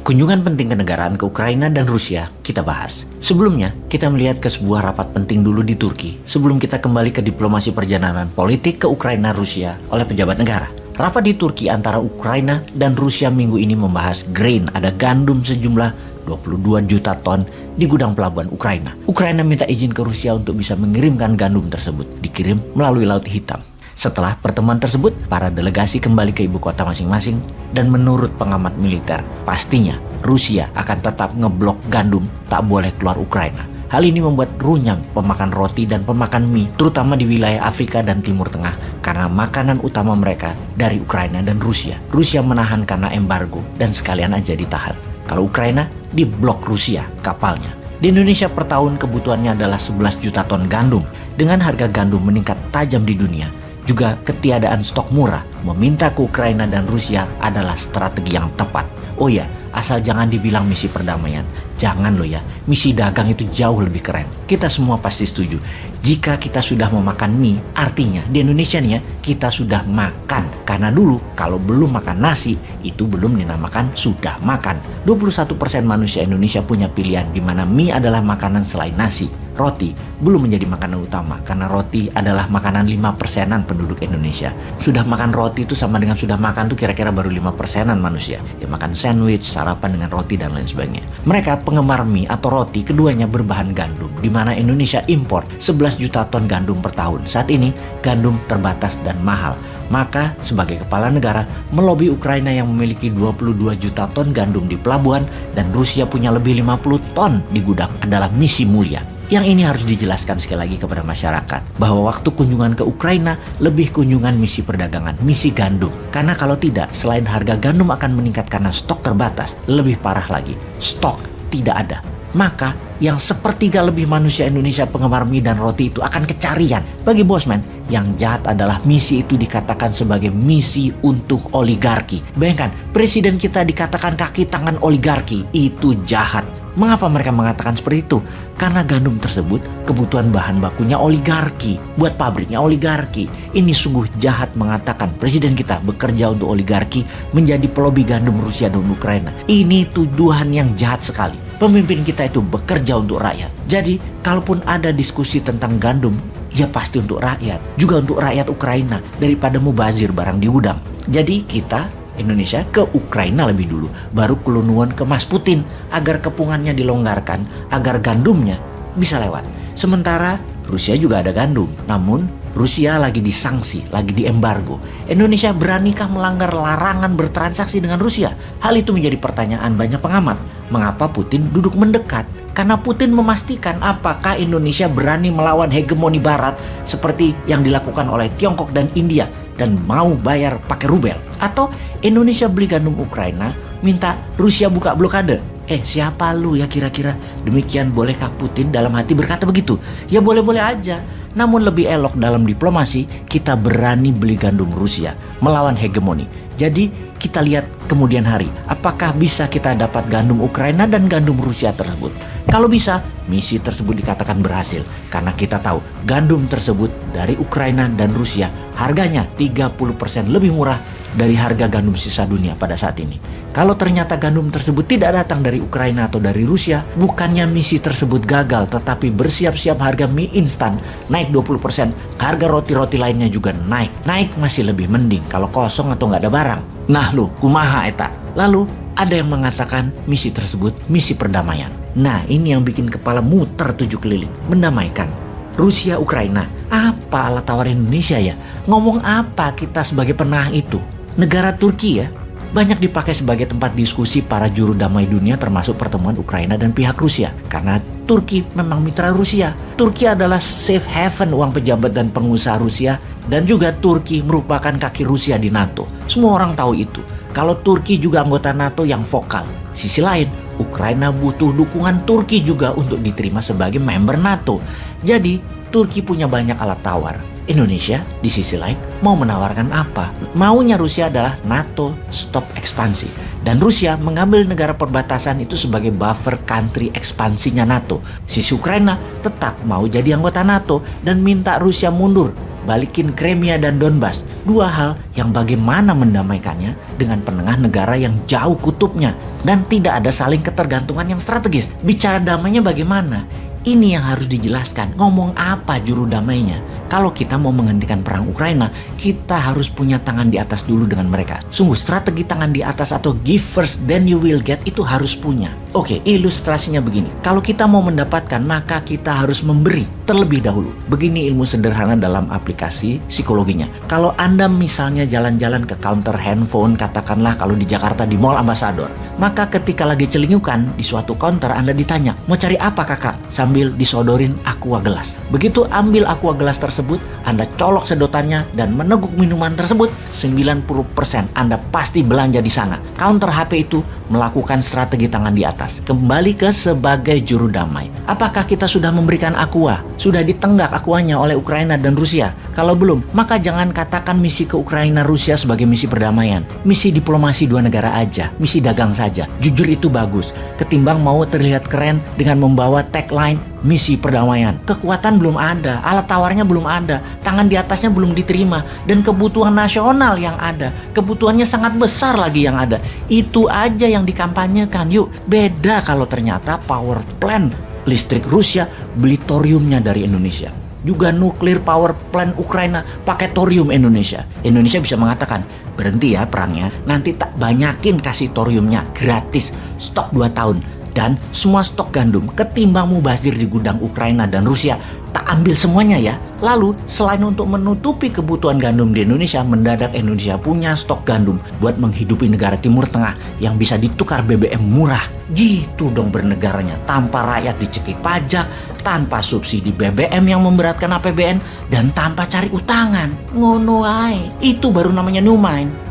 Kunjungan penting kenegaraan ke Ukraina dan Rusia kita bahas. Sebelumnya, kita melihat ke sebuah rapat penting dulu di Turki sebelum kita kembali ke diplomasi perjalanan politik ke Ukraina Rusia oleh pejabat negara. Rapat di Turki antara Ukraina dan Rusia minggu ini membahas grain, ada gandum sejumlah 22 juta ton di gudang pelabuhan Ukraina. Ukraina minta izin ke Rusia untuk bisa mengirimkan gandum tersebut, dikirim melalui Laut Hitam. Setelah pertemuan tersebut, para delegasi kembali ke ibu kota masing-masing dan menurut pengamat militer, pastinya Rusia akan tetap ngeblok gandum tak boleh keluar Ukraina. Hal ini membuat runyam pemakan roti dan pemakan mie, terutama di wilayah Afrika dan Timur Tengah, karena makanan utama mereka dari Ukraina dan Rusia. Rusia menahan karena embargo dan sekalian aja ditahan. Kalau Ukraina, diblok Rusia kapalnya. Di Indonesia per tahun kebutuhannya adalah 11 juta ton gandum. Dengan harga gandum meningkat tajam di dunia, juga ketiadaan stok murah, meminta ke Ukraina dan Rusia adalah strategi yang tepat. Oh ya, asal jangan dibilang misi perdamaian. Jangan loh ya, misi dagang itu jauh lebih keren. Kita semua pasti setuju. Jika kita sudah memakan mie, artinya di Indonesia nih ya, kita sudah makan. Karena dulu kalau belum makan nasi, itu belum dinamakan sudah makan. 21% manusia Indonesia punya pilihan di mana mie adalah makanan selain nasi. Roti belum menjadi makanan utama karena roti adalah makanan 5%-an penduduk Indonesia. Sudah makan roti itu sama dengan sudah makan tuh kira-kira baru 5%-an manusia. Ya makan sandwich, sarapan dengan roti dan lain sebagainya. Mereka penggemar mie atau roti keduanya berbahan gandum, di mana Indonesia impor 11 juta ton gandum per tahun. Saat ini gandum terbatas dan mahal. Maka sebagai kepala negara melobi Ukraina yang memiliki 22 juta ton gandum di pelabuhan dan Rusia punya lebih 50 ton di gudang adalah misi mulia. Yang ini harus dijelaskan sekali lagi kepada masyarakat bahwa waktu kunjungan ke Ukraina lebih kunjungan misi perdagangan, misi gandum. Karena kalau tidak, selain harga gandum akan meningkat karena stok terbatas, lebih parah lagi, stok tidak ada. Maka yang sepertiga lebih manusia Indonesia penggemar mie dan roti itu akan kecarian. Bagi Bosman, yang jahat adalah misi itu dikatakan sebagai misi untuk oligarki. Bayangkan, presiden kita dikatakan kaki tangan oligarki, itu jahat. Mengapa mereka mengatakan seperti itu? Karena gandum tersebut kebutuhan bahan bakunya oligarki, buat pabriknya oligarki. Ini sungguh jahat mengatakan presiden kita bekerja untuk oligarki, menjadi pelobi gandum Rusia dan Ukraina. Ini tuduhan yang jahat sekali. Pemimpin kita itu bekerja untuk rakyat. Jadi, kalaupun ada diskusi tentang gandum, ya pasti untuk rakyat. Juga untuk rakyat Ukraina daripada mubazir barang di gudang. Jadi kita Indonesia ke Ukraina lebih dulu, baru kelunuan ke Mas Putin agar kepungannya dilonggarkan, agar gandumnya bisa lewat. Sementara Rusia juga ada gandum, namun Rusia lagi disanksi, lagi diembargo. Indonesia beranikah melanggar larangan bertransaksi dengan Rusia? Hal itu menjadi pertanyaan banyak pengamat. Mengapa Putin duduk mendekat? Karena Putin memastikan apakah Indonesia berani melawan hegemoni Barat seperti yang dilakukan oleh Tiongkok dan India dan mau bayar pakai rubel. Atau Indonesia beli gandum Ukraina, minta Rusia buka blokade. Siapa lu ya kira-kira? Demikian bolehkah Putin dalam hati berkata begitu? Ya boleh-boleh aja. Namun lebih elok dalam diplomasi, kita berani beli gandum Rusia, melawan hegemoni. Jadi kita lihat kemudian hari, apakah bisa kita dapat gandum Ukraina dan gandum Rusia tersebut. Kalau bisa, misi tersebut dikatakan berhasil. Karena kita tahu gandum tersebut dari Ukraina dan Rusia harganya 30% lebih murah dari harga gandum sisa dunia pada saat ini. Kalau ternyata gandum tersebut tidak datang dari Ukraina atau dari Rusia, bukannya misi tersebut gagal, tetapi bersiap-siap harga mie instan naik 20%, harga roti-roti lainnya juga naik. Naik masih lebih mending kalau kosong atau nggak ada barang. Nah lu, kumaha eta. Lalu ada yang mengatakan misi tersebut misi perdamaian. Nah ini yang bikin kepala muter 7 keliling. Mendamaikan Rusia Ukraina. Apa alat tawar Indonesia ya? Ngomong apa kita sebagai penengah itu? Negara Turki ya, banyak dipakai sebagai tempat diskusi para juru damai dunia termasuk pertemuan Ukraina dan pihak Rusia. Karena Turki memang mitra Rusia. Turki adalah safe haven uang pejabat dan pengusaha Rusia. Dan juga Turki merupakan kaki Rusia di NATO. Semua orang tahu itu. Kalau Turki juga anggota NATO yang vokal. Sisi lain, Ukraina butuh dukungan Turki juga untuk diterima sebagai member NATO. Jadi, Turki punya banyak alat tawar. Indonesia di sisi lain mau menawarkan apa? Maunya Rusia adalah NATO stop ekspansi. Dan Rusia mengambil negara perbatasan itu sebagai buffer country ekspansinya NATO. Sisi Ukraina tetap mau jadi anggota NATO dan minta Rusia mundur balikin Crimea dan Donbas. Dua hal yang bagaimana mendamaikannya dengan penengah negara yang jauh kutubnya dan tidak ada saling ketergantungan yang strategis. Bicara damainya bagaimana? Ini yang harus dijelaskan. Ngomong apa juru damainya? Kalau kita mau menghentikan perang Ukraina, kita harus punya tangan di atas dulu dengan mereka. Sungguh strategi tangan di atas atau give first then you will get itu harus punya. Oke, ilustrasinya begini. Kalau kita mau mendapatkan, maka kita harus memberi terlebih dahulu. Begini ilmu sederhana dalam aplikasi psikologinya. Kalau Anda misalnya jalan-jalan ke counter handphone, katakanlah kalau di Jakarta di Mall Ambassador, maka ketika lagi celingukan di suatu counter Anda ditanya, mau cari apa kakak? Sambil disodorin aqua gelas. Begitu ambil aqua gelas tersebut, Anda colok sedotannya dan meneguk minuman tersebut, 90% Anda pasti belanja di sana. Counter HP itu melakukan strategi tangan di atas. Kembali ke sebagai juru damai. Apakah kita sudah memberikan aqua? Sudah ditenggak aquanya oleh Ukraina dan Rusia? Kalau belum, maka jangan katakan misi ke Ukraina Rusia sebagai misi perdamaian. Misi diplomasi dua negara aja, misi dagang saja. Jujur itu bagus, ketimbang mau terlihat keren dengan membawa tagline misi perdamaian. Kekuatan belum ada, alat tawarnya belum ada, tangan di atasnya belum diterima, dan kebutuhan nasional yang ada, kebutuhannya sangat besar lagi yang ada. Itu aja yang dikampanyekan. Yuk, beda kalau ternyata power plant listrik Rusia beli thoriumnya dari Indonesia. Juga nuklir power plant Ukraina pakai thorium Indonesia. Indonesia bisa mengatakan, berhenti ya perangnya, nanti tak banyakin kasih thoriumnya, gratis, stok 2 tahun. Dan semua stok gandum ketimbang mubazir di gudang Ukraina dan Rusia, tak ambil semuanya ya. Lalu selain untuk menutupi kebutuhan gandum di Indonesia, mendadak Indonesia punya stok gandum buat menghidupi negara Timur Tengah yang bisa ditukar BBM murah. Gitu dong bernegaranya, tanpa rakyat dicekik pajak, tanpa subsidi BBM yang memberatkan APBN, dan tanpa cari utangan. Ngono ae. Itu baru namanya new mind.